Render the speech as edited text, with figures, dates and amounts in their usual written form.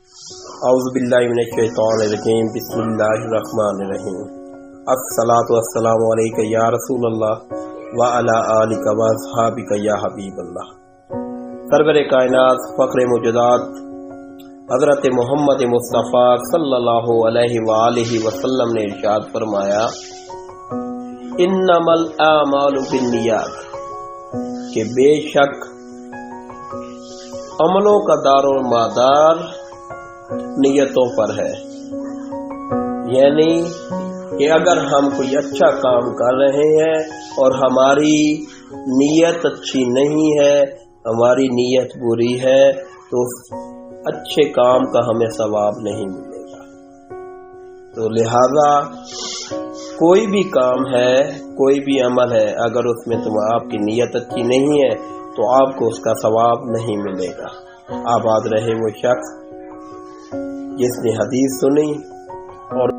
اعوذ باللہ من الشیطان الرجیم بسم اللہ الرحمن الرحیم الصلاۃ والسلام علیک یا رسول اللہ وعلی آلک واصحابک یا حبیب اللہ۔ سرور کائنات فخر موجودات حضرت محمد مصطفیٰ صلی اللہ علیہ وآلہ وسلم نے ارشاد فرمایا انما الاعمال بالنیات، کہ بے شک عملوں کا دار و مدار نیتوں پر ہے۔ یعنی کہ اگر ہم کوئی اچھا کام کر رہے ہیں اور ہماری نیت اچھی نہیں ہے، ہماری نیت بری ہے، تو اچھے کام کا ہمیں ثواب نہیں ملے گا۔ تو لہذا کوئی بھی کام ہے، کوئی بھی عمل ہے، اگر اس میں آپ کی نیت اچھی نہیں ہے تو آپ کو اس کا ثواب نہیں ملے گا۔ آباد رہے وہ شخص جس نے حدیث سنی اور